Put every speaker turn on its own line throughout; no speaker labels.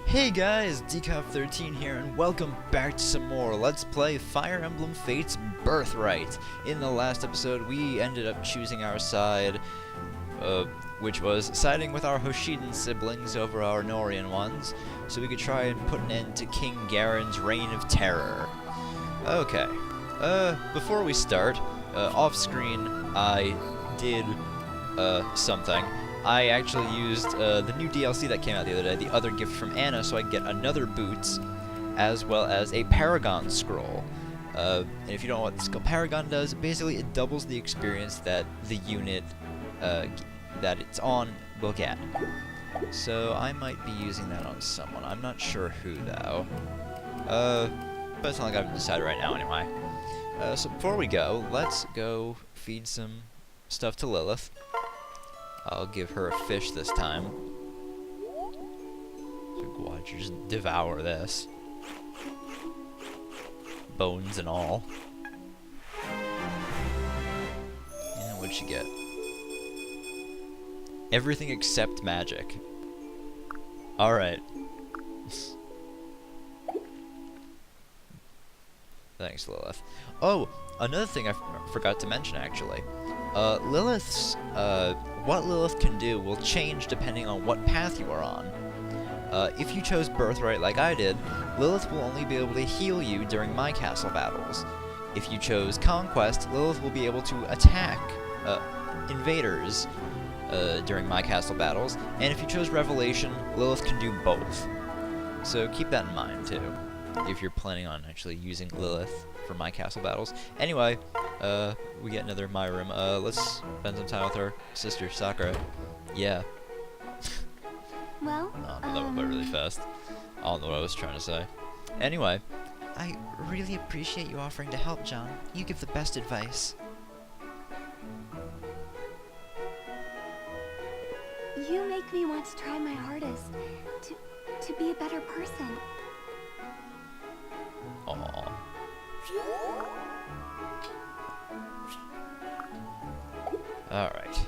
Hey guys, Decop13 here, and welcome back to some more Let's Play Fire Emblem Fates Birthright. In the last episode, we ended up choosing our side, which was siding with our Hoshiden siblings over our Norian ones, so we could try and put an end to King Garen's reign of terror. Okay, before we start, off-screen, I did, something. I actually used the new DLC that came out the other day, the other gift from Anna, so I get another boots, as well as a Paragon scroll. And if you don't know what the skill Paragon does, basically it doubles the experience that the unit that it's on will get. So I might be using that on someone. I'm not sure who, though. But it's not like I've decided right now anyway. So before we go, let's go feed some stuff to Lilith. I'll give her a fish this time. So watch her just devour this. Bones and all. And what'd she get? Everything except magic. Alright. Thanks, Lilith. Oh, another thing I forgot to mention, actually. Lilith's, what Lilith can do will change depending on what path you are on. If you chose Birthright like I did, Lilith will only be able to heal you during my castle battles. If you chose Conquest, Lilith will be able to attack, invaders, during my castle battles. And if you chose Revelation, Lilith can do both. So keep that in mind, too, if you're planning on actually using Lilith for my castle battles. Anyway, we get another my room. Let's spend some time with our sister, Sakura. Yeah.
Well,
that went by really fast. I don't know what I was trying to say. Anyway.
I really appreciate you offering to help, John. You give the best advice.
you make me want to try my hardest to be a better person.
Aww. Alright.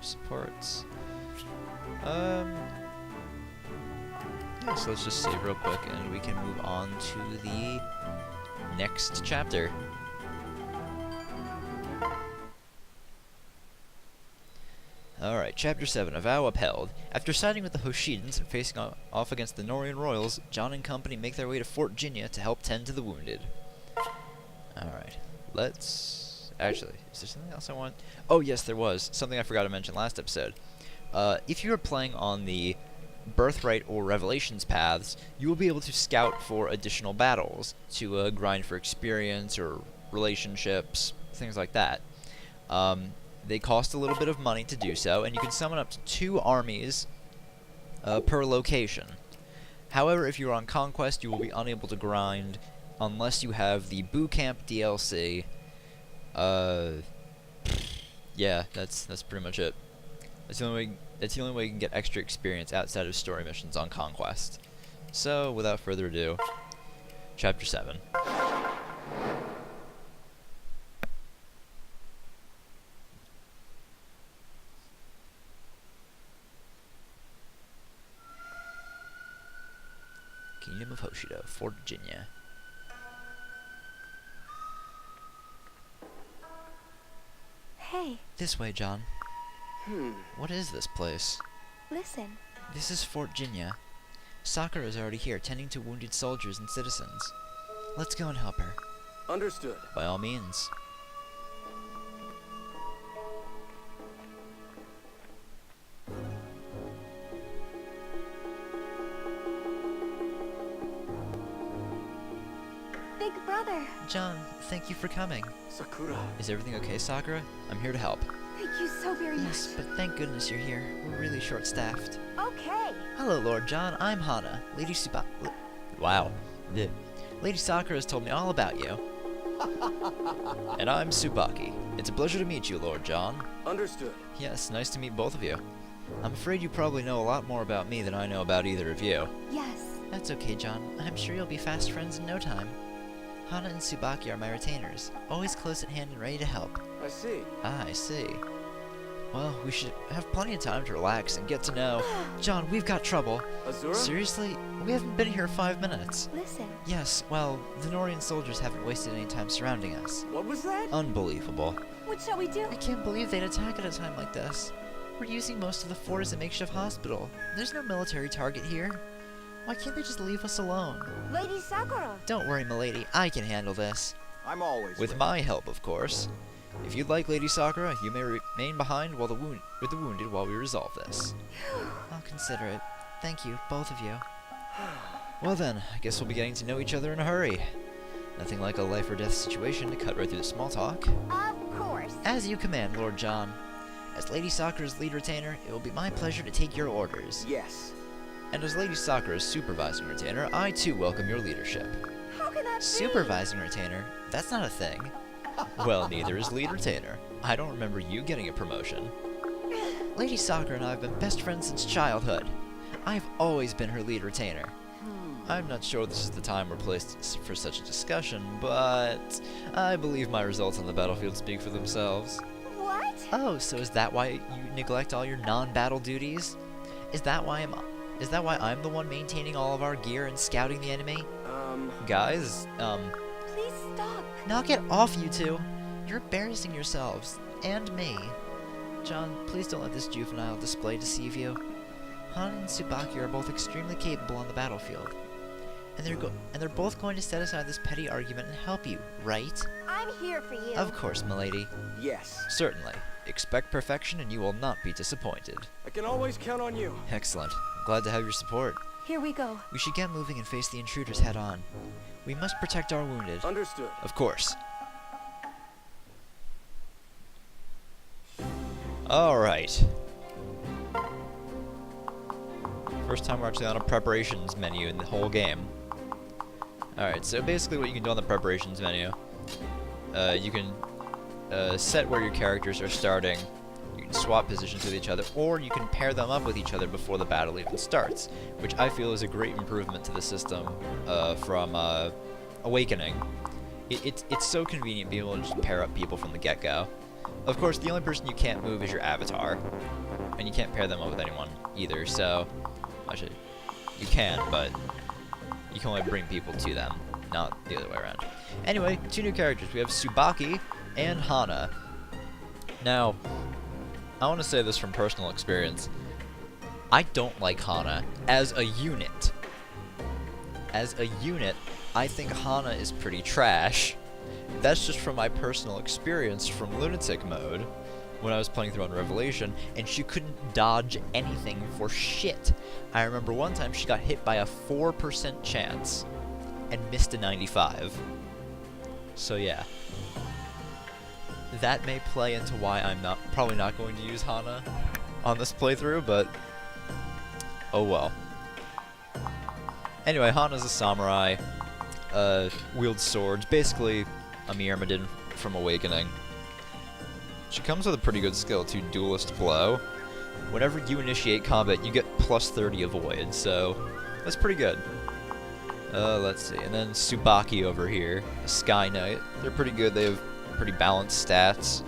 Supports. Yeah, so let's just save real quick and we can move on to the next chapter. Alright, Chapter 7, A Vow Upheld. After siding with the Hoshidans and facing off against the Norian royals, John and company make their way to Fort Jinya to help tend to the wounded. Alright, let's... Actually, is there something else I want? Oh yes, there was. Something I forgot to mention last episode. If you are playing on the Birthright or Revelations paths, you will be able to scout for additional battles to grind for experience or relationships, things like that. They cost a little bit of money to do so, and you can summon up to 2 armies per location. However, if you're on Conquest, you will be unable to grind unless you have the Boot Camp DLC. Yeah, that's pretty much it. That's the only way you can get extra experience outside of story missions on Conquest. So, without further ado, Chapter 7. Kingdom of Hoshido, Fort Jinya.
Hey,
This way, John. What is this place?
listen.
This is Fort Jinya. Sakura is already here, tending to wounded soldiers and citizens. Let's go and help her.
Understood.
By all means.
Big brother,
John, thank you for coming.
Sakura.
Is everything okay, Sakura? I'm here to help.
thank you so very
Yes,
much.
but thank goodness you're here. We're really short-staffed.
Okay.
Hello, Lord John. I'm Hana.
Wow.
Lady Sakura has told me all about you.
And I'm Tsubaki. It's a pleasure to meet you, Lord John.
Understood.
Yes, nice to meet both of you. I'm afraid you probably know a lot more about me than I know about either of you.
Yes.
That's okay, John. I'm sure you'll be fast friends in no time. Hana and Tsubaki are my retainers, always close at hand and ready to help.
I see.
Ah, I see.
Well, we should have plenty of time to relax and get to know... John, we've got trouble.
Azura?
Seriously? We haven't been here 5 minutes.
Listen.
Yes, well, the Norian soldiers haven't wasted any time surrounding us.
What was that?
Unbelievable.
What shall we do?
I can't believe they'd attack at a time like this. We're using most of the fort as a makeshift hospital. There's no military target here. Why can't they just leave us alone?
Lady Sakura.
Don't worry, milady. I can handle this.
I'm always
With my help, of course. If you'd like, Lady Sakura, you may remain behind with the wounded while we resolve this.
I'll consider it. Thank you, both of you.
Well then, I guess we'll be getting to know each other in a hurry. Nothing like a life or death situation to cut right through the small talk.
Of course.
As you command, Lord John. As Lady Sakura's lead retainer, it will be my pleasure to take your orders.
Yes.
And as Lady Sakura's supervising retainer, I too welcome your leadership.
How can that be?
Supervising retainer? That's not a thing.
Well, neither is lead retainer. I don't remember you getting a promotion.
Lady Sakura and I have been best friends since childhood. I've always been her lead retainer.
I'm not sure this is the time or place for such a discussion, but I believe my results on the battlefield speak for themselves.
What?
Oh, so is that why you neglect all your non-battle duties? Is that why I'm the one maintaining all of our gear and scouting the enemy?
Guys,
Please stop.
Knock it off, you two! You're embarrassing yourselves. And me. John, please don't let this juvenile display deceive you. Han and Tsubaki are both extremely capable on the battlefield. And they're both going to set aside this petty argument and help you, right?
I'm here for you.
Of course, milady.
Yes.
certainly. Expect perfection and you will not be disappointed.
I can always count on you.
Excellent. Glad to have your support.
Here we go.
We should get moving and face the intruders head on. We must protect our wounded.
Understood.
Of course. Alright. First time we're actually on a preparations menu in the whole game. Alright, so basically what you can do on the preparations menu, you can set where your characters are starting, you can swap positions with each other, or you can pair them up with each other before the battle even starts, which I feel is a great improvement to the system from Awakening. It's so convenient being able to just pair up people from the get-go. Of course, the only person you can't move is your avatar, and you can't pair them up with anyone either, so... Actually, you can, but you can only bring people to them, not the other way around. Anyway, two new characters. We have Tsubaki and Hana. Now, I want to say this from personal experience. I don't like Hana as a unit. As a unit, I think Hana is pretty trash. That's just from my personal experience from Lunatic mode when I was playing through on Revelation, and she couldn't dodge anything for shit. I remember one time she got hit by a 4% chance and missed a 95. So yeah. That may play into why I'm probably not going to use Hana on this playthrough, but oh well. Anyway, Hana's a samurai, wields swords, basically a Myrmidon from Awakening. She comes with a pretty good skill too, Duelist Blow. Whenever you initiate combat, you get plus 30 avoid, so that's pretty good. Let's see, and then Tsubaki over here, a Sky Knight. They're pretty good, they have pretty balanced stats.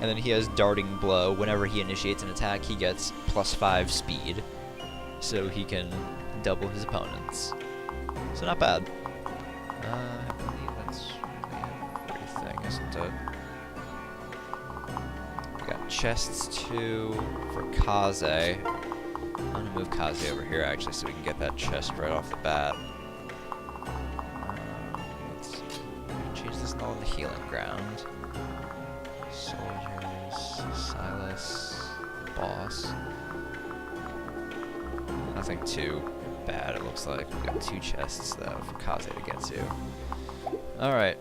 And then he has Darting Blow. Whenever he initiates an attack, he gets plus 5 speed, so he can double his opponents. So not bad. I believe that's everything, isn't it? We got chests too for Kaze. I'm gonna move Kaze over here actually so we can get that chest right off the bat. Let's see. Change this all in the healing ground. Soldiers, Silas, boss. Nothing too bad, it looks like. We got 2 chests though for Kaze to get to. Alright.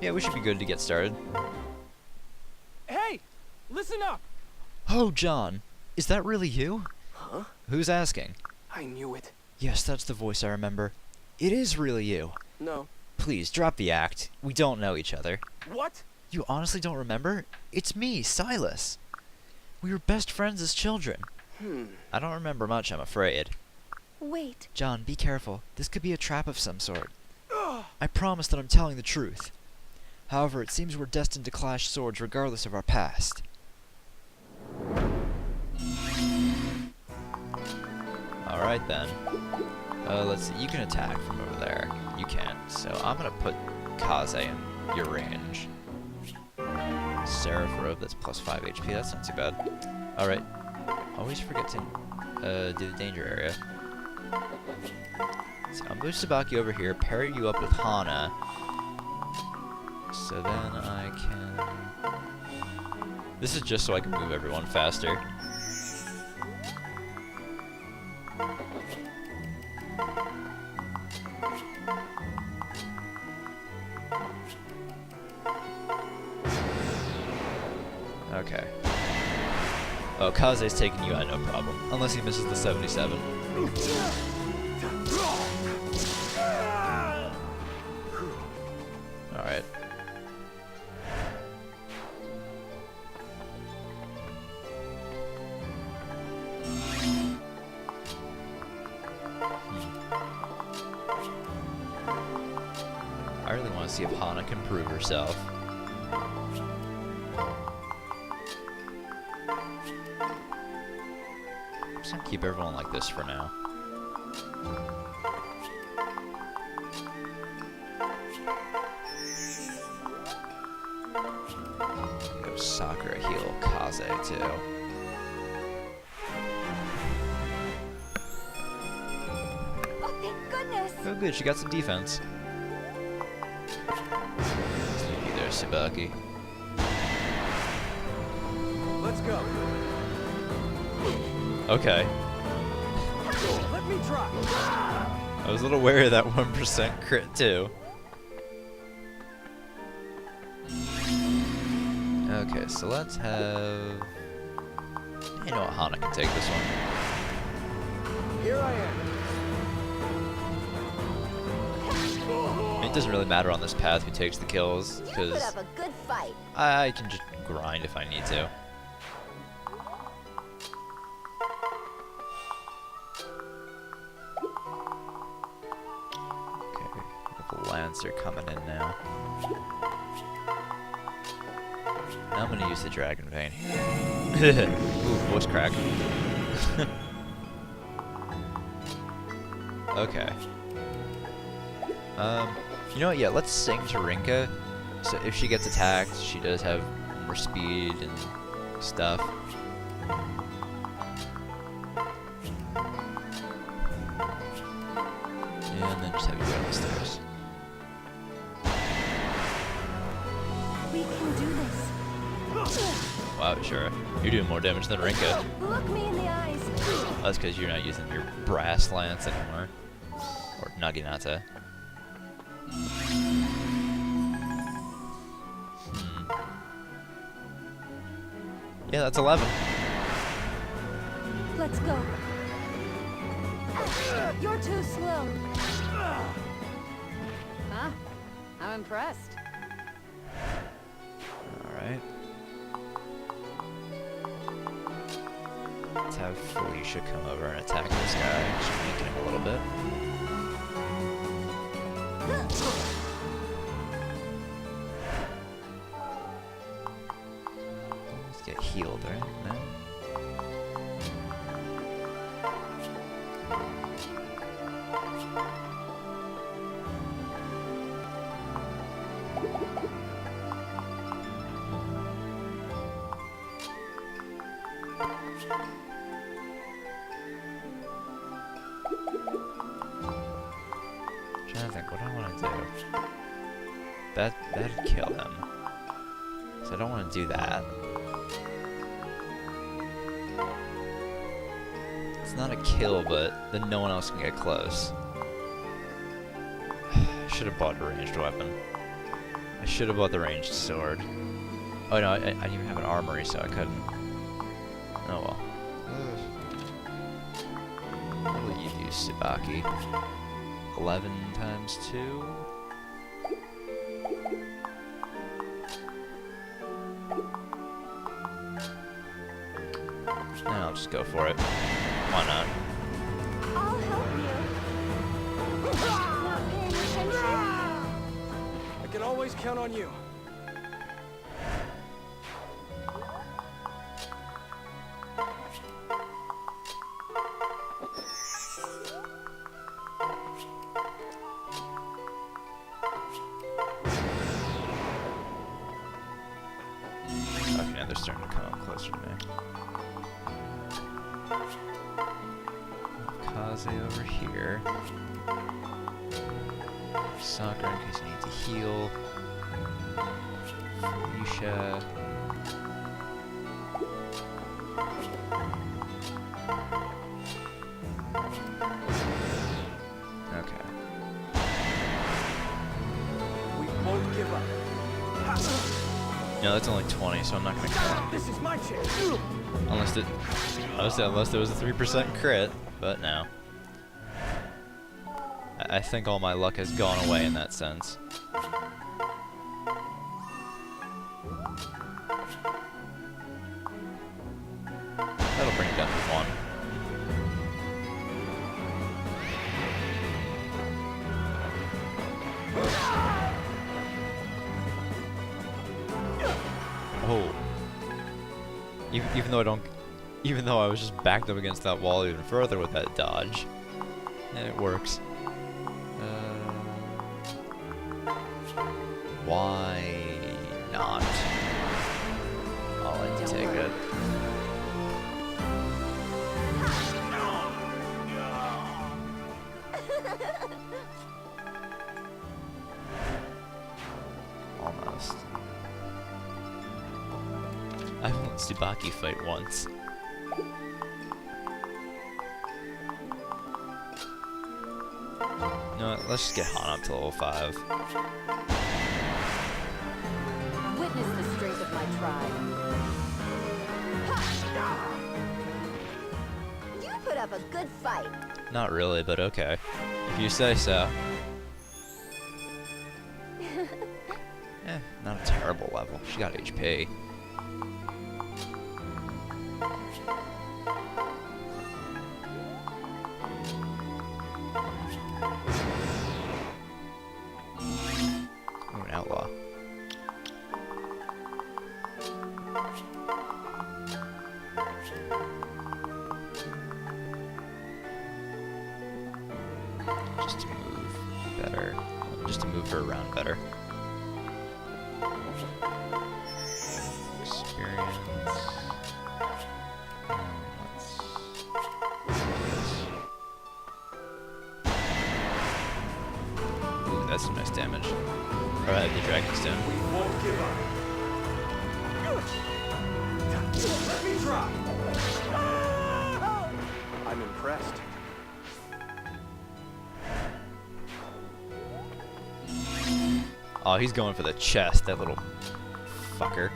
Yeah, we should be good to get started.
Hey! Listen up!
Oh, John, is that really you?
Huh?
Who's asking?
I knew it.
Yes, that's the voice I remember. It is really you.
No.
Please, drop the act. We don't know each other.
What?
You honestly don't remember? It's me, Silas. We were best friends as children. I don't remember much, I'm afraid.
Wait.
John, be careful. This could be a trap of some sort.
Ugh.
I promise that I'm telling the truth. However, it seems we're destined to clash swords regardless of our past.
Alright then. Let's see, you can attack from over there. You can't, so I'm gonna put Kaze in your range. Seraph Robe, that's plus 5 HP, that's not too bad. Alright, always forget to do the danger area. So I'll move Tsubaki over here, pair you up with Hana. So then I can... This is just so I can move everyone faster. Okay. Oh, Kaze's taking you out, no problem. Unless he misses the 77. Alright. I really want to see if Hana can prove herself. I'm just gonna keep everyone like this for now. Go Sakura heal Kaze too.
Oh, thank goodness!
Oh good, she got some defense. Sneaky there, Tsubaki.
Let's go.
Okay.
Let me try.
I was a little wary of that 1% crit too. Okay, so let's have... You know what, Hana can take this one.
Here I am.
It doesn't really matter on this path who takes the kills,
You put
because
up a good fight.
I can just grind if I need to. Okay, we have a Lancer coming in now. Now I'm gonna use the Dragon Vein. Ooh, voice crack. Okay. You know what? Yeah, let's sing to Rinka. So if she gets attacked, she does have more speed and stuff. And then just have you go down the stairs.
We can do this.
Wow, sure. You're doing more damage than Rinka.
Look me in the eyes.
That's because you're not using your brass lance anymore. Or Naginata. Yeah, that's 11.
Let's go. You're too slow.
Huh? I'm impressed.
Alright. Let's have Felicia come over and attack this guy. Just weaken him a little bit. Let's get healed, right? No? Trying to think, what do I want to do? That'd kill him. So I don't want to do that. It's not a kill, but then no one else can get close. I should have bought a ranged weapon. I should have bought the ranged sword. Oh no, I didn't even have an armory, so I couldn't. Oh well. What will you do, Tsubaki? 11 times 2? No, I'll just go for it. Why not?
I'll help you. Not paying attention.
I can always count on you.
Okay, now they're starting to come up closer to me. Kaze over here. Sakura in case you need to heal. Felicia. Okay.
We won't give up.
No, that's only 20, so I'm not gonna kill him.
This is my chance.
Unless there was a 3% crit, but no. I think all my luck has gone away in that sense. That'll bring it down to 1. Oh. Even though I was just backed up against that wall even further with that dodge. It works. Why not? I'll let you take it. Almost. I haven't let Tsubaki fight once. You know what, let's just get Hana up to level 5.
Witness the strength of my tribe.
You put up a good fight.
Not really, but okay. If you say so. Not a terrible level. She got HP. Ooh, an outlaw. Just to move better. Just to move her around better. Experience. Ooh, that's some nice damage. Alright, the Dragon Stone.
We won't give up. Let me try. I'm impressed.
Oh, he's going for the chest, that little fucker.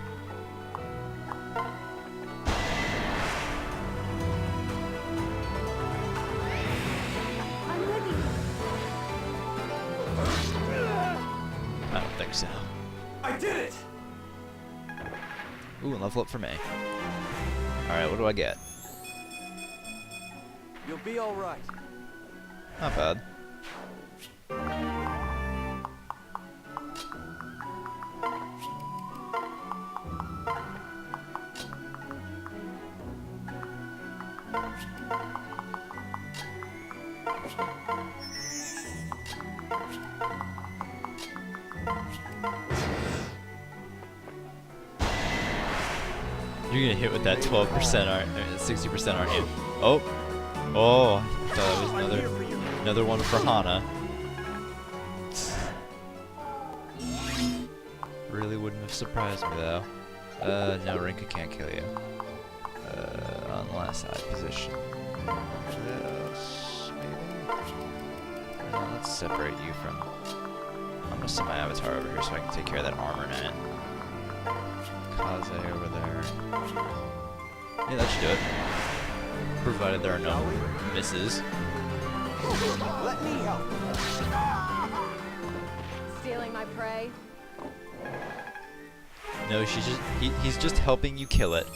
I'm with you.
I don't think so.
I did it!
Ooh, level up for me. Alright, what do I get?
You'll be all right.
Not bad. You're gonna hit with that 12%, aren't you? 60%, aren't you? Oh! Oh! I thought it was another one for Hana. Really wouldn't have surprised me though. No, Rinka can't kill you. Unless I position this, maybe? Let's separate you from... I'm gonna send my avatar over here so I can take care of that armor knight. Kaze over there. Yeah, that should do it. Provided there are no misses.
Let me help.
Stealing my prey?
No, he's just helping you kill it.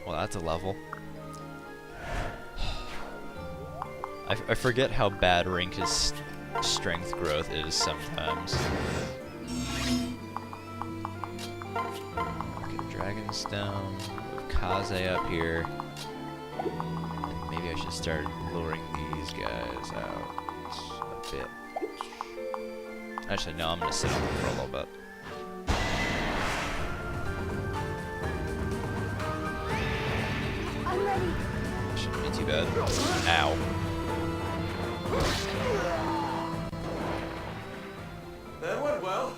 Well, that's a level. I forget how bad Rinka's strength growth is sometimes. Okay, Dragonstone, Kaze up here. And maybe I should start luring these guys out a bit. Actually, no, I'm gonna sit on them for a little bit.
I'm ready.
Shouldn't be too bad. Ow.
That went well.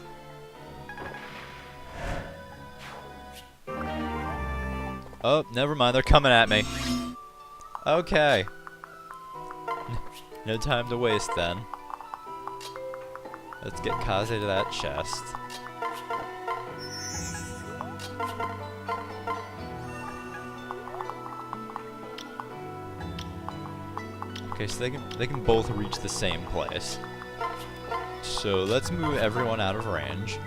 Oh, never mind. They're coming at me. Okay. No time to waste then. Let's get Kaze to that chest. Okay, so they can both reach the same place. So let's move everyone out of range.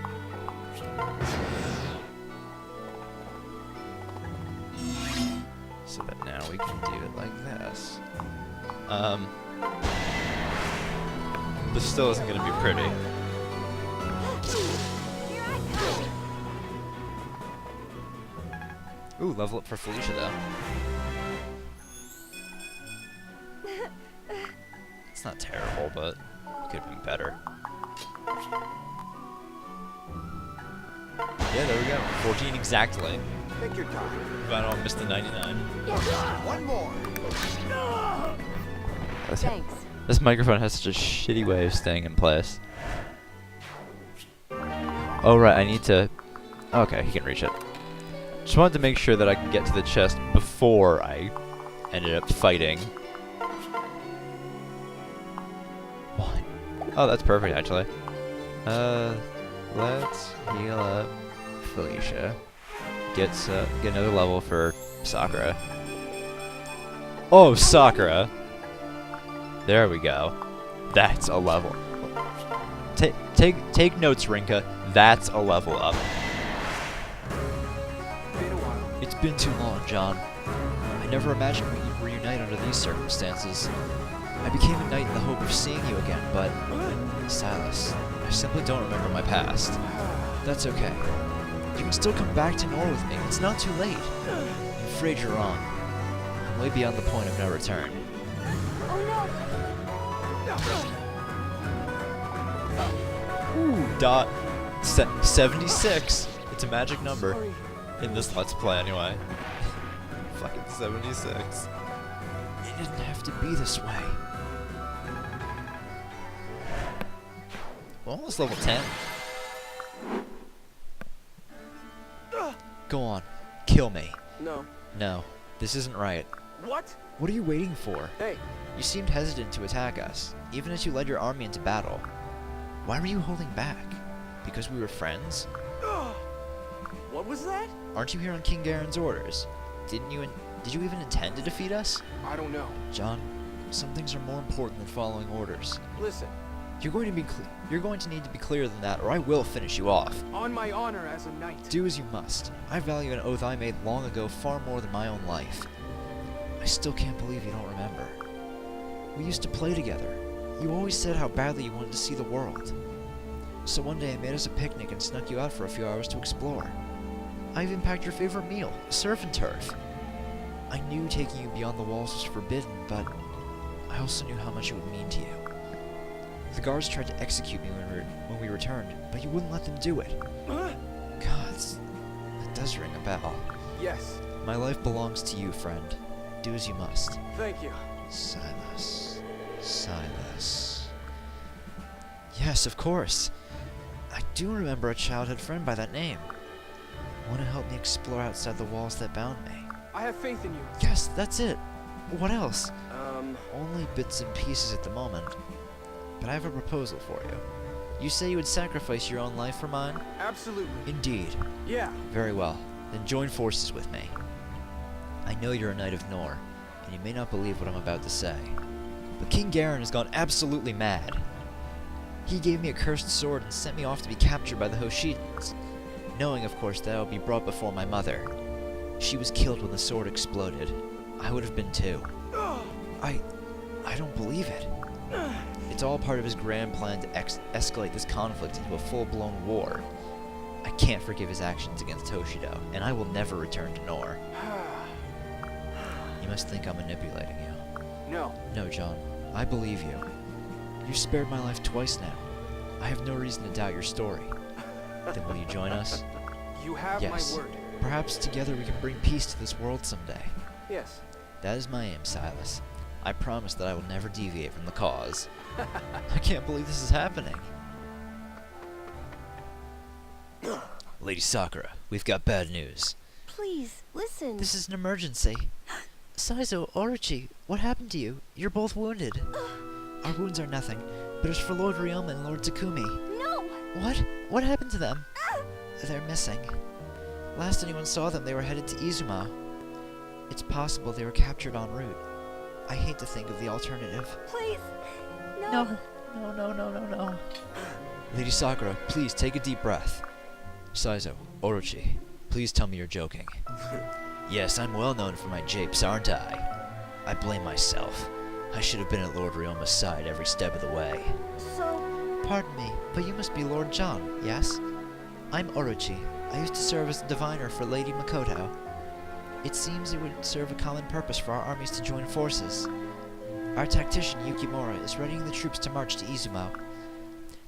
So that now we can do it like this. This still isn't gonna be pretty.
Here I come.
Ooh, level up for Felicia though. It's not terrible, but it could have been better. Yeah, there we go. 14 exactly.
Take your time.
If I don't miss the 99.
One more.
Thanks.
This microphone has such a shitty way of staying in place. Oh right, I need to... Okay, he can reach it. Just wanted to make sure that I can get to the chest before I ended up fighting. What? Oh, that's perfect actually. Let's heal up Felicia. Get another level for Sakura. Oh, Sakura! There we go. That's a level. Take notes, Rinka. That's a level up.
Been a while.
It's been too long, John. I never imagined we'd reunite under these circumstances. I became a knight in the hope of seeing you again, but... Silas, I simply don't remember my past. That's okay. You can still come back to Nor with me. It's not too late. I'm afraid you're wrong. I'm way beyond the point of no return.
Oh
Ooh, dot 76. It's a magic number.
Sorry.
In this Let's Play, anyway. Fucking 76.
It didn't have to be this way.
We're almost level 10.
Go on. Kill me.
No.
No, this isn't right.
What?
What are you waiting for?
Hey.
You seemed hesitant to attack us, even as you led your army into battle. Why were you holding back? Because we were friends?
What was that?
Aren't you here on King Garen's orders? Did you even intend to defeat us?
I don't know.
John, some things are more important than following orders.
Listen,
You're going to need to be clearer than that, or I will finish you off.
on my honor as a knight.
Do as you must. I value an oath I made long ago far more than my own life. I still can't believe you don't remember. We used to play together. You always said how badly you wanted to see the world. So one day I made us a picnic and snuck you out for a few hours to explore. I even packed your favorite meal, surf and turf. I knew taking you beyond the walls was forbidden, but I also knew how much it would mean to you. The guards tried to execute me when we returned, but you wouldn't let them do it. Gods, that does ring a bell.
Yes.
My life belongs to you, friend. Do as you must.
Thank you.
Silas. Silas. Yes, of course. I do remember a childhood friend by that name. Want to help me explore outside the walls that bound me?
I have faith in you.
Yes, that's it. What else?
Um,
Only bits and pieces at the moment. But I have a proposal for you. You say you would sacrifice your own life for mine?
absolutely.
Indeed.
Yeah.
Very well. Then join forces with me. I know you're a knight of Nor, and you may not believe what I'm about to say. But King Garen has gone absolutely mad. He gave me a cursed sword and sent me off to be captured by the Hoshidans, knowing, of course, that I would be brought before my mother. She was killed when the sword exploded. I would have been too. I don't believe it. It's all part of his grand plan to escalate this conflict into a full-blown war.
I can't forgive his actions against Toshido, and I will never return to Nor. You must think I'm manipulating you.
No.
No, John. I believe you. You spared my life twice now. I have no reason to doubt your story. Then will you join us?
You have
Yes.
my word.
Perhaps together we can bring peace to this world someday.
Yes.
That is my aim, Silas. I promise that I will never deviate from the cause. I can't believe this is happening. Lady Sakura, we've got bad news.
Please, listen.
This is an emergency. Saizo, Orochi, what happened to you? You're both wounded. Our wounds are nothing, but it's for Lord Ryoma and Lord Takumi.
No!
What? What happened to them? They're missing. Last anyone saw them, they were headed to Izuma. It's possible they were captured en route. I hate to think of the alternative.
Please!
No. No.
Lady Sakura, please take a deep breath. Saizo, Orochi, please tell me you're joking. Yes, I'm well known for my japes, aren't I? I blame myself. I should have been at Lord Ryoma's side every step of the way.
So,
Pardon me, but you must be Lord John, yes? I'm Orochi. I used to serve as a diviner for Lady Makoto. It seems it would serve a common purpose for our armies to join forces. Our tactician Yukimura is readying the troops to march to Izumo.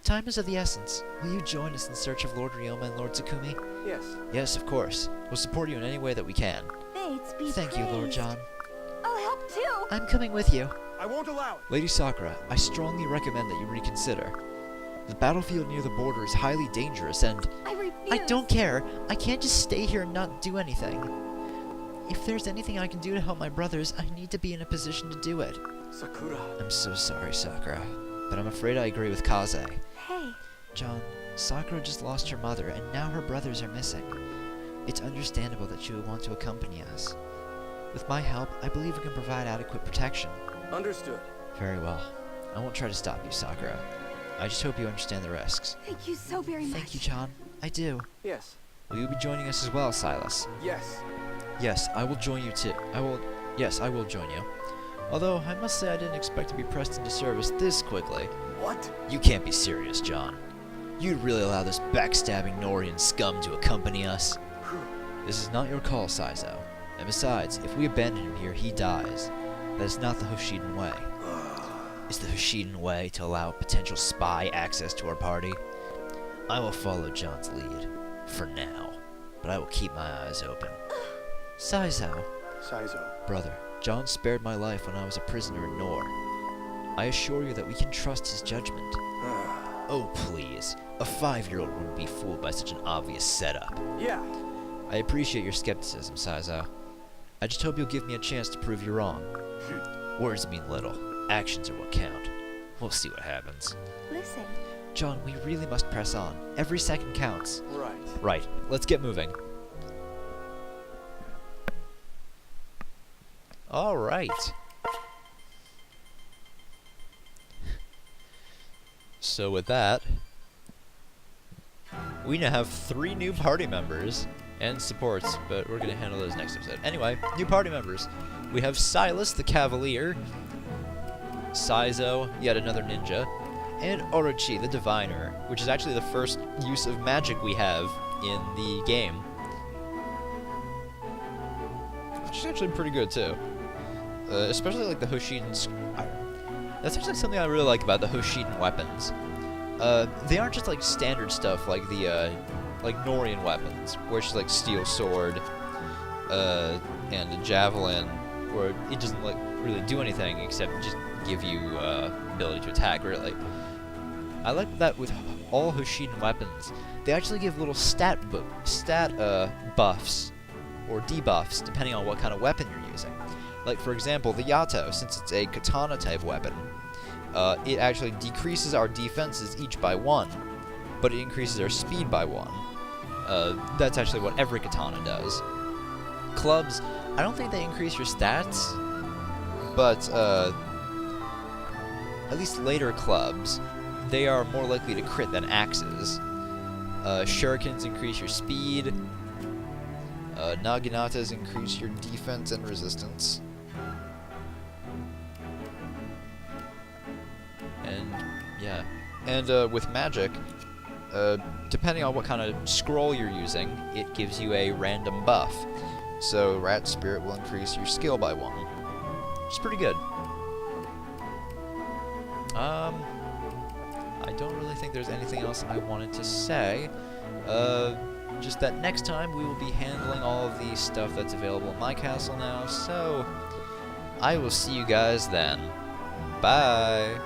Time is of the essence. Will you join us in search of Lord Ryoma and Lord Takumi?
Yes.
Yes, of course. We'll support you in any way that we can.
Fates be
Thank you, Lord
praised.
John.
I'll help too!
I'm coming with you.
I won't allow it.
Lady Sakura, I strongly recommend that you reconsider. The battlefield near the border is highly dangerous and...
I refuse!
I don't care. I can't just stay here and not do anything. If there's anything I can do to help my brothers, I need to be in a position to do it.
Sakura.
I'm so sorry, Sakura, but I'm afraid I agree with Kaze.
Hey,
John, Sakura just lost her mother, and now her brothers are missing. It's understandable that she would want to accompany us. With my help, I believe we can provide adequate protection.
Understood.
Very well. I won't try to stop you, Sakura. I just hope you understand the risks.
thank you so very much.
Thank you, John. I do.
Yes.
Will you be joining us as well, Silas?
Yes.
Yes, I will join you too. Yes, I will join you. Although, I must say I didn't expect to be pressed into service this quickly.
What?
You can't be serious, John. You'd really allow this backstabbing Norian scum to accompany us? This is not your call, Saizo. And besides, if we abandon him here, he dies. That is not the Hoshiden way. Is the Hoshiden way to allow a potential spy access to our party? I will follow John's lead. For now. But I will keep my eyes open.
Saizo.
Saizo.
Brother, John spared my life when I was a prisoner in Nor. I assure you that we can trust his judgment. Oh, please. A 5-year-old wouldn't be fooled by such an obvious setup.
Yeah.
I appreciate your skepticism, Saizo. I just hope you'll give me a chance to prove you wrong. Words mean little. Actions are what count. We'll see what happens.
Listen,
John, we really must press on. Every second counts.
Right.
Right, let's get moving. Alright. So with that, we now have 3 new party members and supports, but we're going to handle those next episode. Anyway, new party members. We have Silas the Cavalier, Saizo, yet another ninja, and Orochi the Diviner, which is actually the first use of magic we have in the game. Which is actually pretty good too. Especially like the Hoshiden. That's actually something I really like about the Hoshiden weapons. They aren't just like standard stuff like the like Norian weapons, where it's just like steel sword and a javelin, where it doesn't like really do anything except just give you ability to attack. Really, I like that with all Hoshiden weapons. They actually give little stat buffs or debuffs depending on what kind of weapon you're using. Like for example, the Yato, since it's a katana type weapon, it actually decreases our defenses each by 1, but it increases our speed by 1. That's actually what every katana does. Clubs, I don't think they increase your stats, but at least later clubs, they are more likely to crit than axes. Shurikens increase your speed. Naginatas increase your defense and resistance. And yeah, and with magic, depending on what kind of scroll you're using, it gives you a random buff. So Rat Spirit will increase your skill by 1, which is pretty good. I don't really think there's anything else I wanted to say. Just that next time we will be handling all of the stuff that's available in my castle now, so I will see you guys then. Bye!